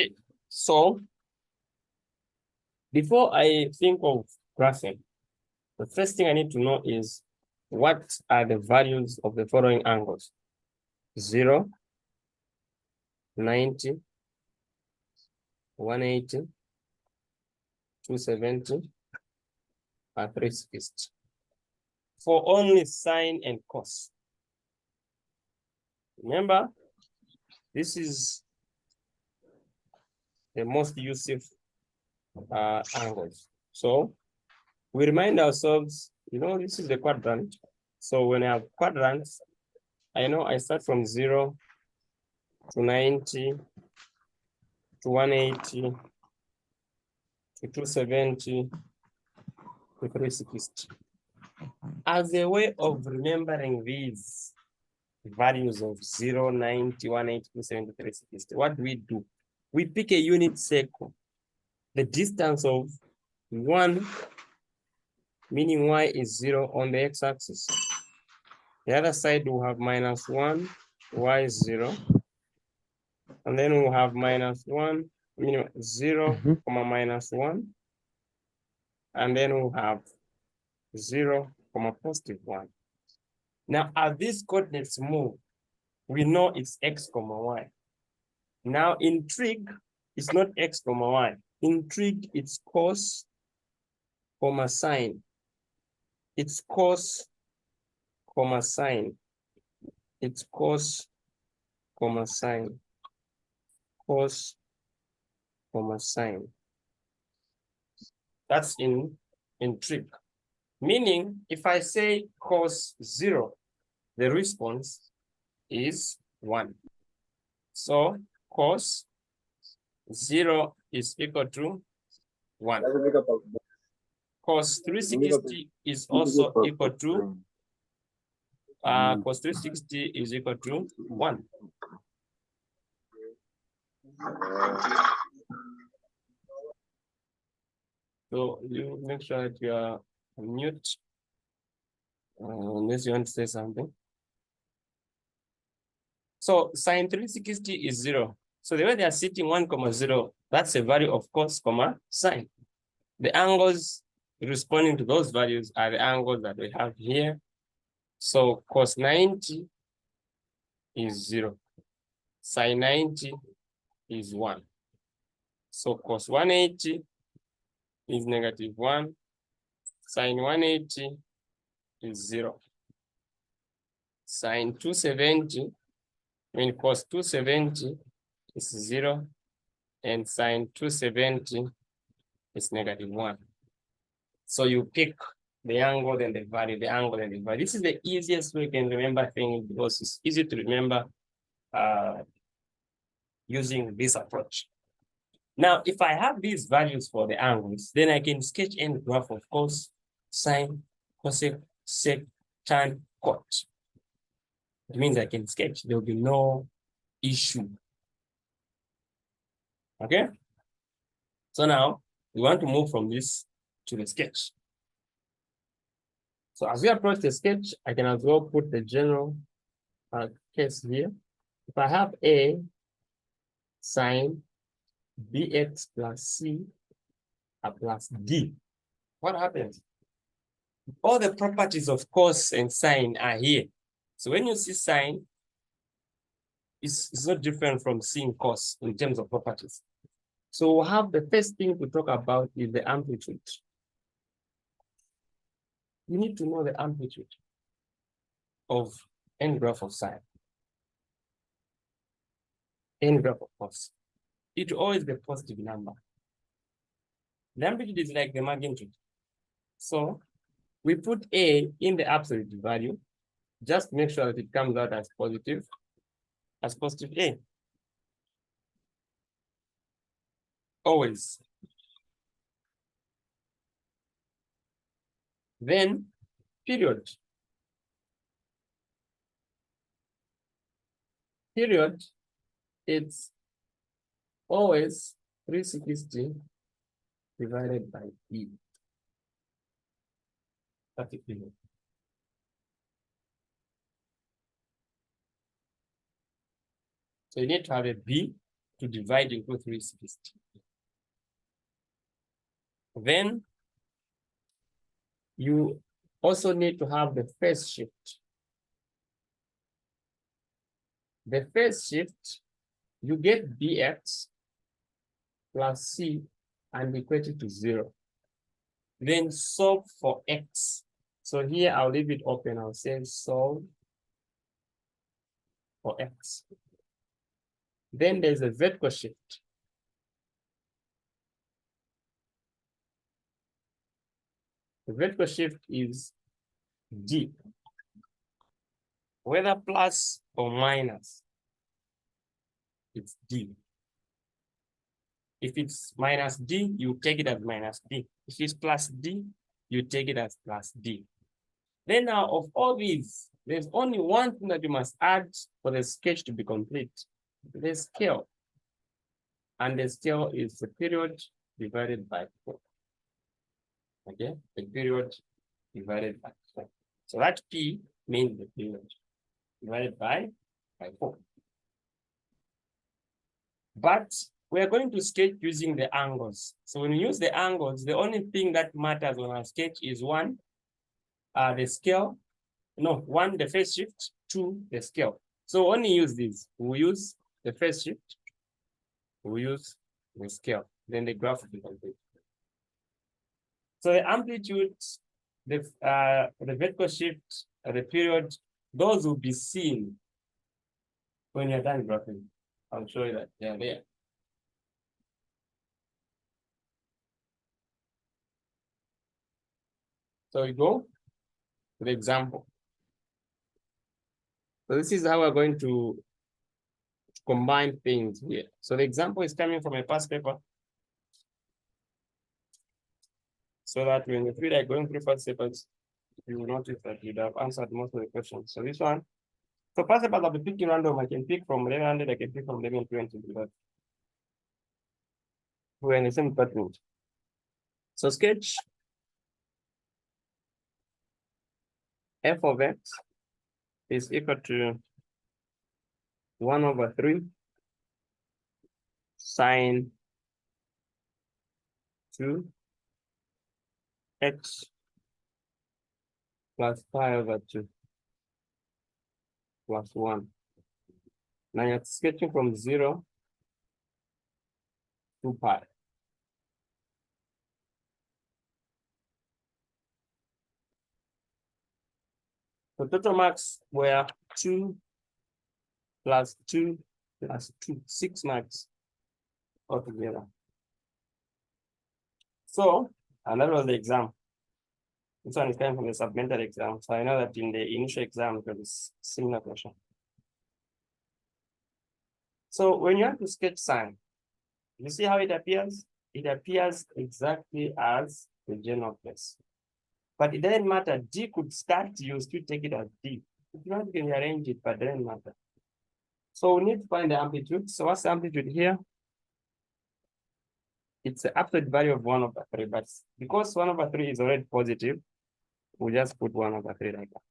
Okay, so before I think of graphing, the first thing I need to know is what are the values of the following angles? 0, 90, 180, 270, and 360. For only sine and cos. Remember, this is the most useful angles. So we remind ourselves, this is the quadrant. So when I have quadrants, I know I start from 0 to 90 to 180 to 270 to 360. As a way of remembering these values of 0, 90, 180, 270, 360, what do? We pick a unit circle, the distance of 1, meaning y is 0 on the x-axis. The other side will have -1, y is 0. And then we'll have -1, meaning 0, comma -1. And then we'll have 0, comma +1. Now, as these coordinates move, we know it's x, comma y. Now, in trig, it's not x, comma y. In trig, it's cos, comma sine. It's cos, comma sine. It's cos, comma sine. Cos, comma sine. That's in trig. Meaning, if I say cos 0, the response is 1. So cos 0 is equal to 1. Cos 360 is also equal to cos 360 is equal to 1. So you make sure that you are on mute unless you want to say something. So sine 360 is 0. So the way they are sitting 1, 0, that's a value of cos, sine. The angles responding to those values are the angles that we have here. So cos 90 is 0. Sine 90 is 1. So cos 180 is -1. Sine 180 is 0. Sine 270, cos 270 is 0. And sine 270 is -1. So you pick the angle and the value, the angle and the value. This is the easiest way you can remember things because it's easy to remember using this approach. Now, if I have these values for the angles, then I can sketch any graph of cos, sine, cosec, sec, tan, cot. It means I can sketch. There will be no issue. Okay? So now, we want to move from this to the sketch. So as we approach the sketch, I can as well put the general case here. If I have A sine bx plus c plus d, what happens? All the properties of cos and sine are here. So when you see sine, it's not different from seeing cos in terms of properties. So we'll have the first thing to talk about is the amplitude. You need to know the amplitude of any graph of sine, any graph of cos. It will always be a positive number. The amplitude is like the magnitude. So we put A in the absolute value, just make sure that it comes out as positive A. Always. Then period. Period, it's always 360 divided by E. That's the period. So you need to have a B to divide into 360. Then you also need to have the phase shift. The phase shift, you get bx plus c and equate it to 0. Then solve for x. So here I'll leave it open. I'll say solve for x. Then there's a vertical shift. The vertical shift is d, whether plus or minus, it's d. If it's minus d, you take it as minus d. If it's plus d, you take it as plus d. Then now of all these, there's only one thing that you must add for the sketch to be complete. The scale. And the scale is the period divided by 4. Okay, the period divided by 4. So that P means the period divided by 4. But we are going to sketch using the angles. So when we use the angles, the only thing that matters on our sketch is 1, the scale. No, 1, the phase shift, 2, the scale. So only use these. We use the phase shift, we use the scale, then the graph will be complete. So the amplitude, the vertical shift, the period, those will be seen when you're done graphing. I'll show you that they're there. So we go to the example. So this is how we're going to combine things here. So the example is coming from a past paper. So that when you feel like going through past papers, you will notice that you'd have answered most of the questions. So this one, so past papers I'll be picking random. I can pick from 1100, I can pick from 1120, because we're in the same department. So sketch f of x is equal to 1/3 sine 2 x plus pi/2 plus 1. Now you're sketching from 0 to pi. The total marks were 2 plus 2 plus 2, 6 marks altogether. So, and that was the exam. This one is coming from the supplementary exam. So I know that in the initial exam, there is similar question. So when you have to sketch sine, you see how it appears? It appears exactly as the general place. But it doesn't matter. D could start, you still take it as D. If you want, you can rearrange it, but it doesn't matter. So we need to find the amplitude. So what's the amplitude here? It's the absolute value of 1/3, but because 1/3 is already positive, we'll just put 1/3 like that.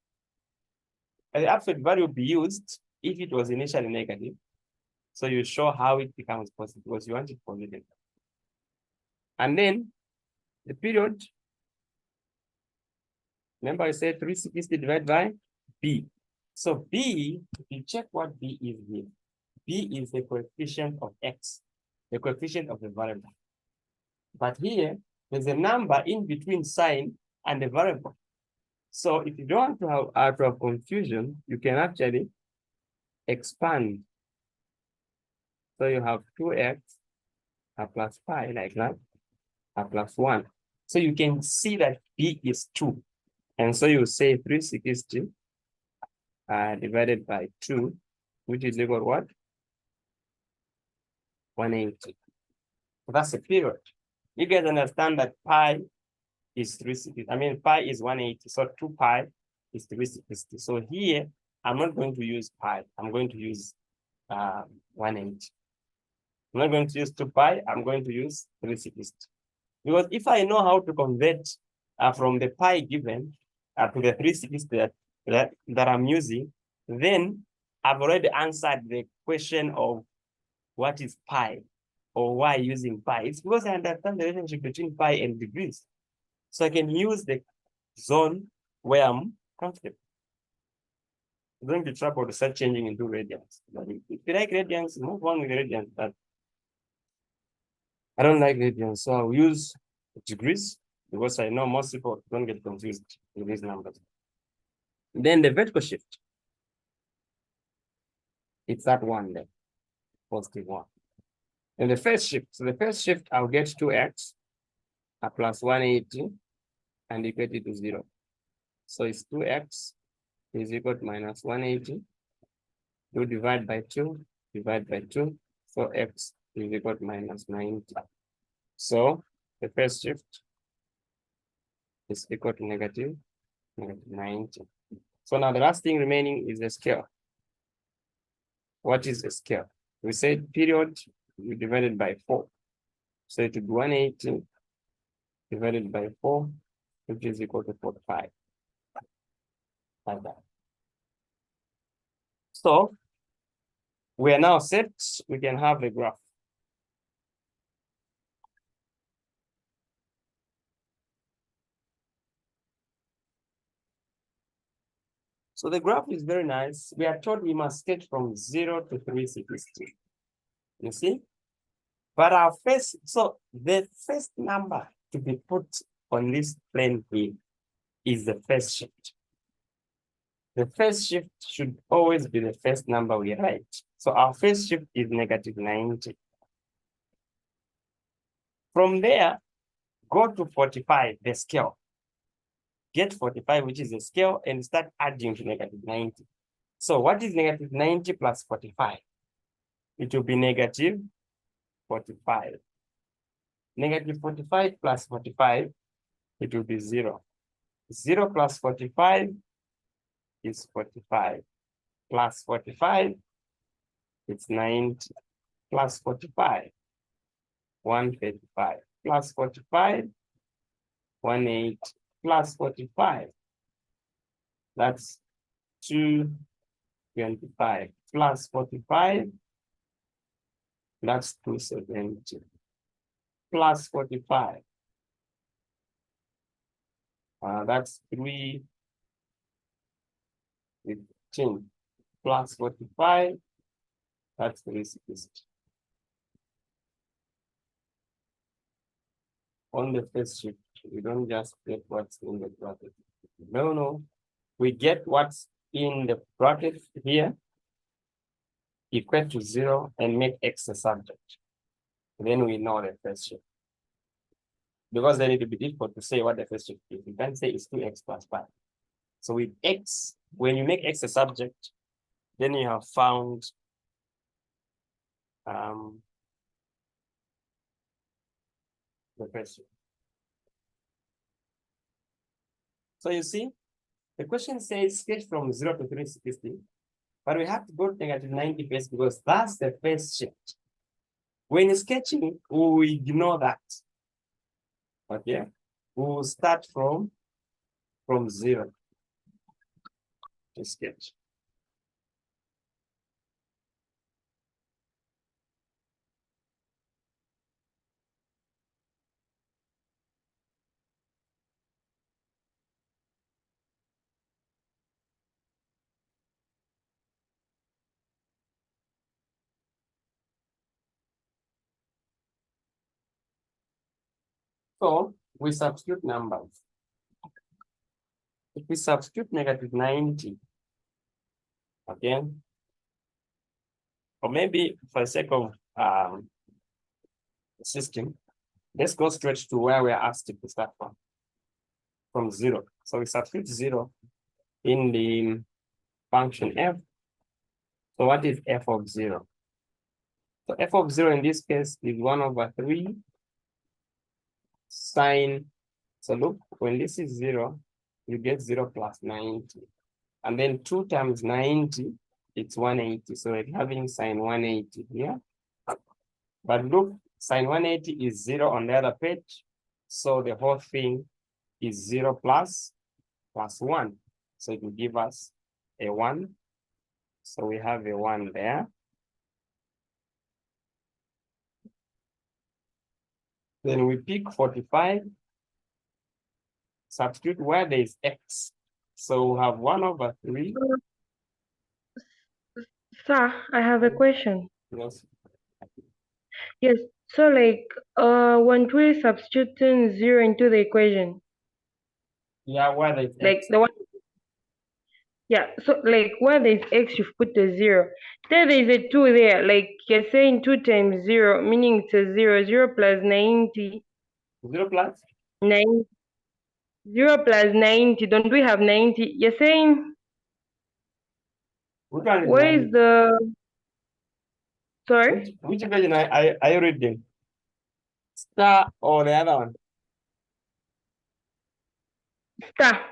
And the absolute value will be used if it was initially negative. So you show how it becomes positive because you want it positive. And then the period, remember I said 360 divided by B. So B, if you check what B is here, B is the coefficient of X, the coefficient of the variable. But here, there's a number in between sign and the variable. So if you don't want to have confusion, you can actually expand. So you have 2x plus pi like that, plus 1. So you can see that B is 2. And so you say 360 divided by 2, which is equal to what? 180. So that's the period. You guys understand that pi is 360. I mean, pi is 180. So 2 pi is 360. So here, I'm not going to use pi. I'm going to use 180. I'm not going to use 2 pi. I'm going to use 360. Because if I know how to convert from the pi given to the 360 that I'm using, then I've already answered the question of what is pi or why using pi. It's because I understand the relationship between pi and degrees. So I can use the zone where I'm comfortable. I'm going to trouble to start changing into radians. But if you like radians, move on with radians. But I don't like radians, so I'll use degrees because I know most people don't get confused with these numbers. Then the vertical shift, it's that one there, positive one. And the first shift, so the first shift, I'll get 2x plus 180 and equate it to 0. So it's 2x is equal to minus 180. 2 divide by 2, divide by 2. So x is equal to minus 90. So the first shift is equal to negative 90. So now the last thing remaining is the scale. What is the scale? We said period, we divided by 4. So it would be 180 divided by 4, which is equal to 45. Like that. So we are now set. We can have a graph. So the graph is very nice. We are told we must sketch from 0 to 360. You see? But our first, so the first number to be put on this plane here is the first shift. The first shift should always be the first number we write. So our first shift is negative 90. From there, go to 45, the scale. Get 45, which is the scale, and start adding to negative 90. So what is negative 90 plus 45? It will be negative 45. Negative 45 plus 45, it will be 0. 0 plus 45 is 45. Plus 45, it's 90. Plus 45, 135. Plus 45, 180. Plus 45, that's 225. Plus 45, that's 270. Plus 45, that's 315. Plus 45, that's 360. On the first shift, we don't just get what's in the bracket. No. We get what's in the bracket here, equal to 0, and make x a subject. Then we know the first shift. Because then it will be difficult to say what the first shift is. You can say it's 2x plus 5. So with x, when you make x a subject, then you have found the first shift. So you see, the question says sketch from 0 to 360, but we have to go to negative 90 first because that's the first shift. When you're sketching, we ignore that. Okay, we will start from 0 to sketch. So we substitute numbers. If we substitute negative 90, again, or maybe for the sake of the system, let's go straight to where we're asked to start from 0. So we substitute 0 in the function f. So what is f of 0? So f of 0 in this case is 1/3 sine. So look, when this is 0, you get 0 plus 90. And then 2 times 90, it's 180. So we're having sine 180 here. But look, sine 180 is 0 on the other page. So the whole thing is 0 plus 1. So it will give us a 1. So we have a 1 there. Then we pick 45, substitute where there is x. So we have 1/3. Sir, I have a question. Yes. Yes, so like when we substituting 0 into the equation, Yeah, where there is like x. the one, yeah, so like where there's x, you've put the 0. Then there's a 2 there, like you're saying 2 times 0, meaning it's a 0. 0 plus 90, 0 plus? 9, 0 plus 90, don't we have 90? You're saying, Which one is where 90? is the, sorry? Which version are you reading? Star or the other one? Star.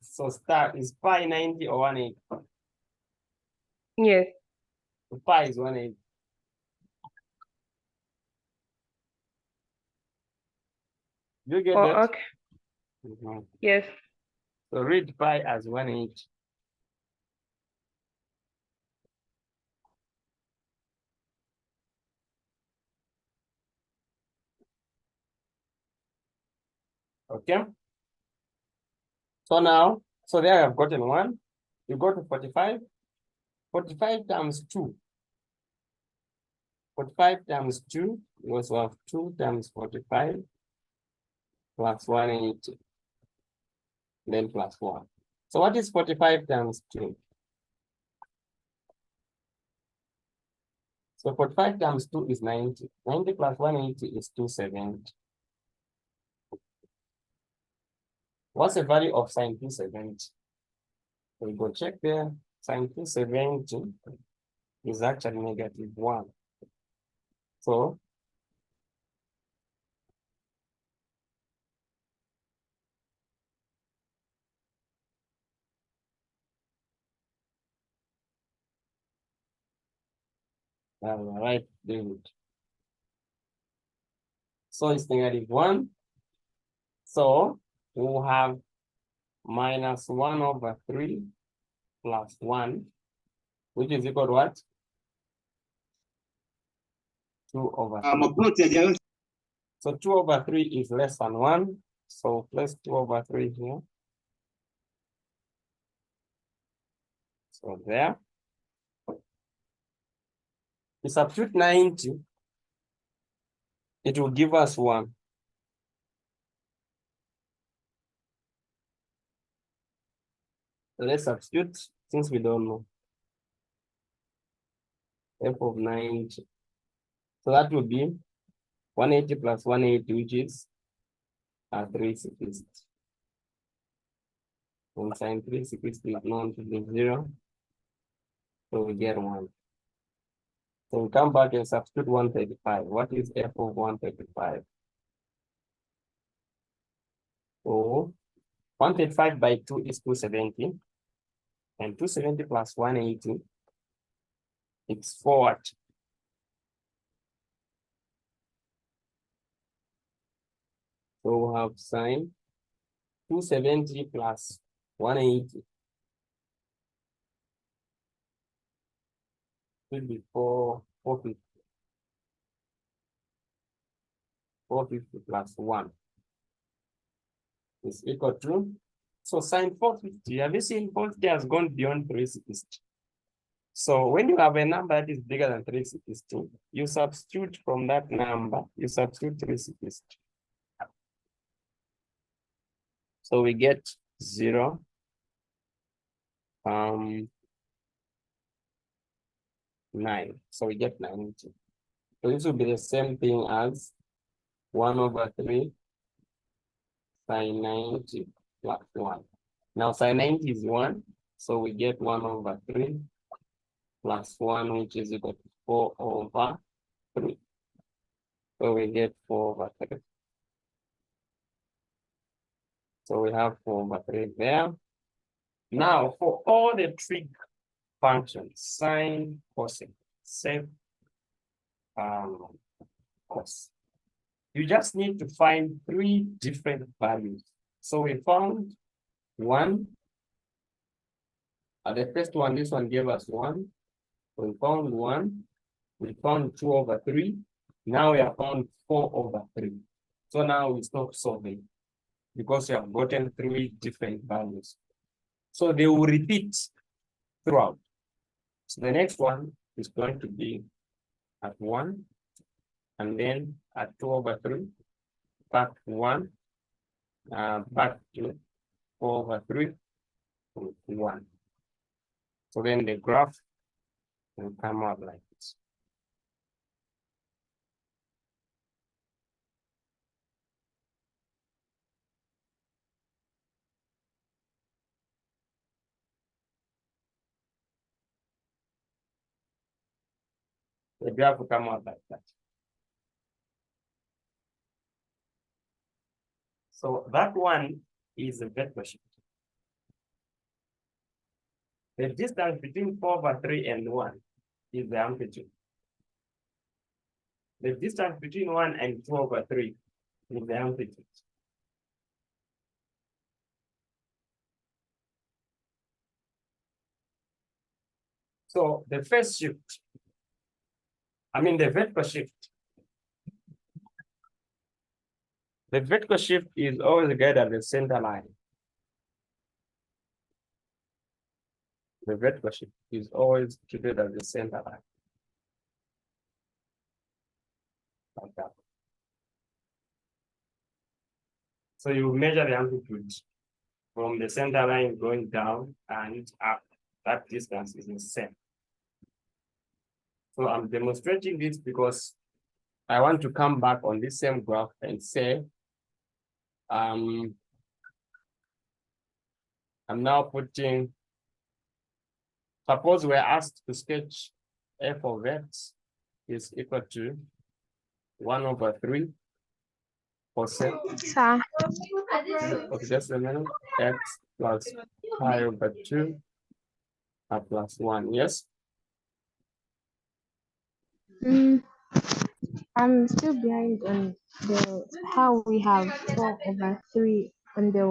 So star is pi 90 or 180? Yes. Pi is 180. You get Oh, that? okay. Yes. So read pi as 180. Okay. So now, so there I've gotten 1. You go to 45. 45 times 2. 45 times 2, you also have 2 times 45 plus 180. Then plus 1. So what is 45 times 2? So 45 times 2 is 90. 90 plus 180 is 270. What's the value of sine 270? We go check there. Sine 270 is actually -1. So right, David. So it's -1. So we'll have -1/3 plus 1, which is equal to what? 2/3. So 2/3 is less than 1. So place 2/3 here. So there. We substitute 90. It will give us 1. So let's substitute since we don't know. F of 90. So that would be 180 plus 180, which is 360. And sine 360 is known to be 0. So we get 1. So we come back and substitute 135. What is f of 135? So 135 by 2 is 270. And 270 plus 180, it's 4. So we have sine 270 plus 180 will be 450. 450 plus 1 is equal to, so sine 450, have you seen 450 has gone beyond 360? So when you have a number that is bigger than 360, you substitute from that number, you substitute 360. So we get 0. 9. So we get 90. So this will be the same thing as 1/3 sine 90 plus 1. Now sine 90 is 1. So we get 1/3 plus 1, which is equal to 4/3. So we get 4/3. So we have 4/3 there. Now for all the trig functions, sine, cosine, save, cos, you just need to find 3 different values. So we found 1. The first one, this one gave us 1. We found 1. We found 2/3. Now we have found 4/3. So now we stop solving because we have gotten 3 different values. So they will repeat throughout. So the next one is going to be at 1, and then at 2/3, back 1, back to 4/3, 1. So then the graph will come out like this. The graph will come out like that. So that one is a vector shift. The distance between 4/3 and 1 is the amplitude. The distance between 1 and 2/3 is the amplitude. So the first shift, the vector shift. The vector shift is always greater than the center line. The vector shift is always greater than the center line. Like that. So you measure the amplitude from the center line going down and up. That distance is the same. So I'm demonstrating this because I want to come back on this same graph and say, I'm now putting, suppose we're asked to sketch f of x is equal to 1/3 cosec. Sir. Okay, just a minute. X plus pi/2 plus 1. Yes. I'm still behind on the how we have 4/3 on the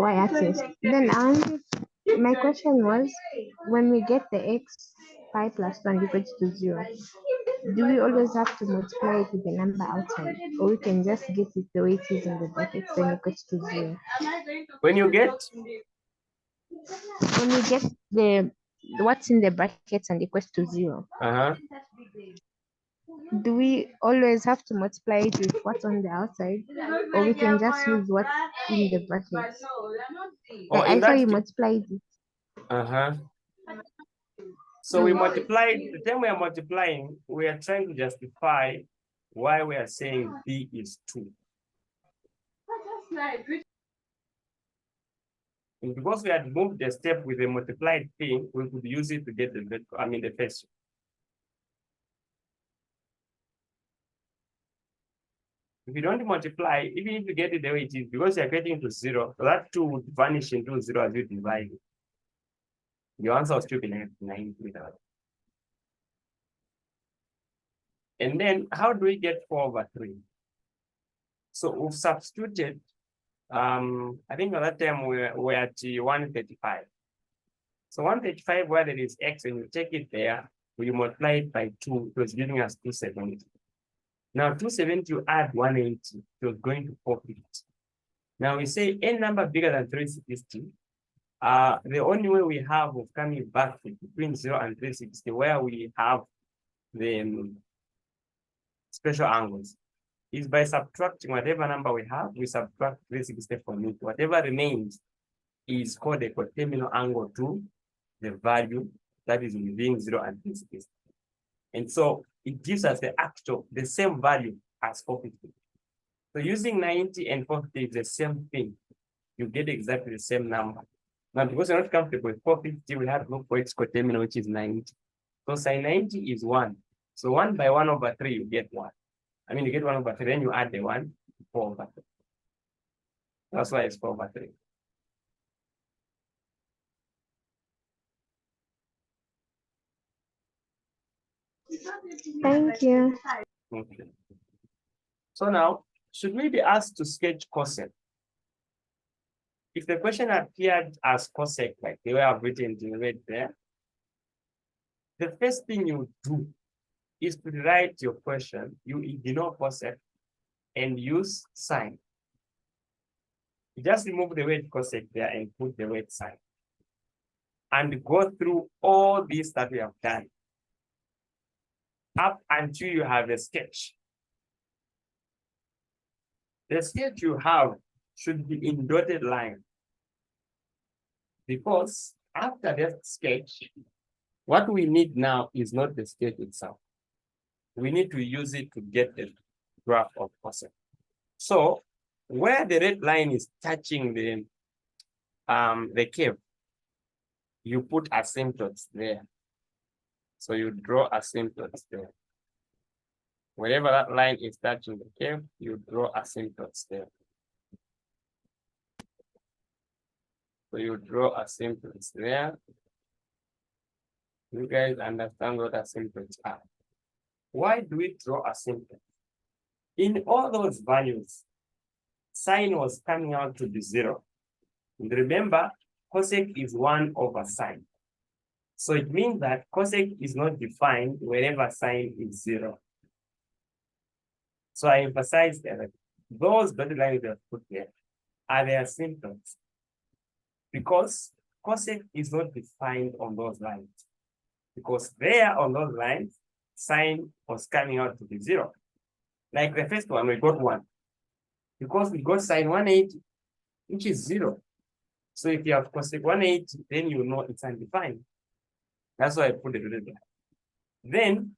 y-axis. Then my question was, when we get the x pi plus 1 equals to 0, do we always have to multiply it with the number outside, or we can just get it the way it is in the brackets then equals to 0? When you get the what's in the brackets and equals to 0, do we always have to multiply it with what's on the outside, or we can just use what's in the brackets? I saw you multiplied it. So we multiplied, the time we are multiplying, we are trying to justify why we are saying b is 2. And because we had moved the step with a multiplied thing, we could use it to get the the first. If you don't multiply, even if you get it the way it is, because you're getting to 0, so that 2 would vanish into 0 as you divide it. Your answer will still be 9 without. And then how do we get 4/3? So we've substituted, I think at that time we're at 135. So 135, where there is x, and you take it there, we multiply it by 2, it was giving us 270. Now 270, you add 180, so it's going to 450. Now we say any number bigger than 360. The only way we have of coming back between 0 and 360, where we have the special angles, is by subtracting whatever number we have, we subtract 360 from it. Whatever remains is called a coterminal angle to the value that is within 0 and 360. And so it gives us the same value as 450. So using 90 and 450 is the same thing. You get exactly the same number. Now, because you're not comfortable with 450, we have to look for its coterminal, which is 90. So sin 90 is 1. So 1 by 1/3, you get 1. You get 1/3, then you add the 1, 4/3. That's why it's 4/3. Thank you. Okay. So now, should we be asked to sketch cosec? If the question appeared as cosec, like the way I've written in red there, the first thing you do is to write your question, you ignore cosec and use sine. You just remove the word cosec there and put the word sine. And go through all these that we have done up until you have a sketch. The sketch you have should be in dotted line, because after that sketch, what we need now is not the sketch itself. We need to use it to get the graph of cosec. So where the red line is touching the curve, you put asymptotes there. So you draw asymptotes there. Wherever that line is touching the curve, you draw asymptotes there. So you draw asymptotes there. You guys understand what asymptotes are. Why do we draw asymptotes? In all those values, sine was coming out to be 0. And remember, cosec is 1 over sine. So it means that cosec is not defined wherever sine is 0. So I emphasize that those dotted lines that put there are their asymptotes, because cosec is not defined on those lines. Because there on those lines, sine was coming out to be 0. Like the first one, we got 1. Because we got sine 180, which is 0. So if you have cosec 180, then you know it's undefined. That's why I put it there. Then,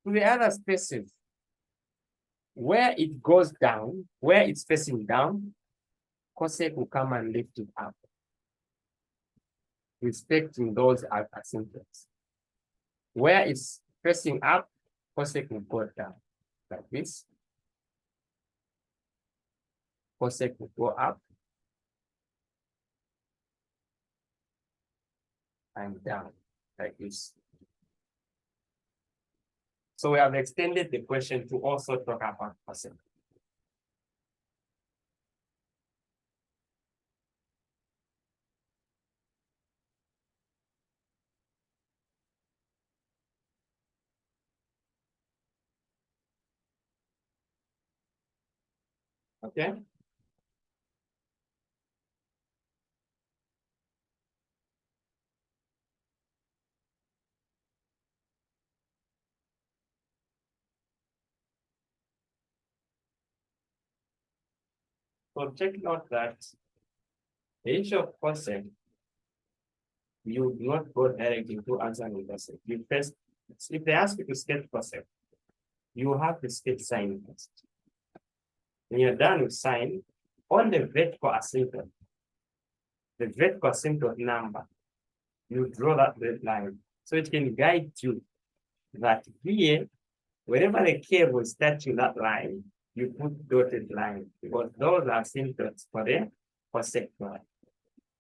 to the other spaces, where it goes down, where it's facing down, cosec will come and lift it up, respecting those asymptotes. Where it's facing up, cosec will go down, like this. Cosec will go up and down, like this. So we have extended the question to also talk about cosec. Okay. So take note that the issue of cosec, you do not go directly to answering cosec. You first, if they ask you to sketch cosec, you have to sketch sine first. When you're done with sine, on the vertical asymptote number, you draw that red line. So it can guide you that here, wherever the curve is touching that line, you put dotted line, because those are asymptotes for the cosec line.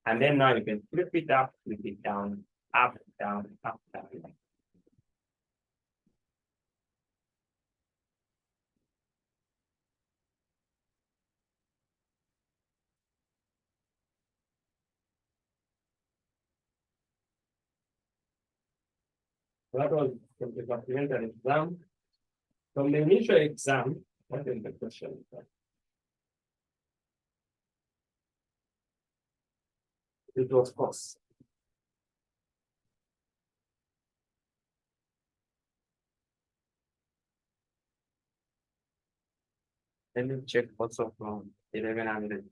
And then now you can flip it up, flip it down, up, down, up, down. That was from the supplementary exam. From the initial exam, what is the question? It was cost. Let me check also from 1100.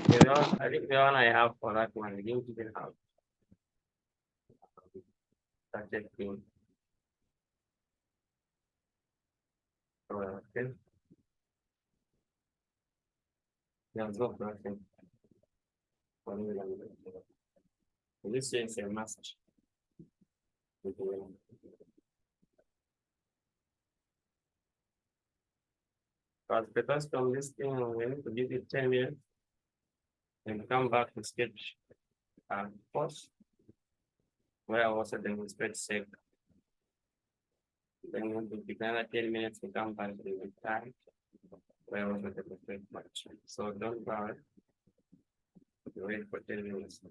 I think the one I have for that one, I didn't even have such a thing. Okay. There's no person. This is a must. Because from this thing, we need to give it 10 minutes and come back to sketch course where I also demonstrate safe. Then we'll take another 10 minutes to come back to the time where I also demonstrate much. So don't worry. Wait for 10 minutes.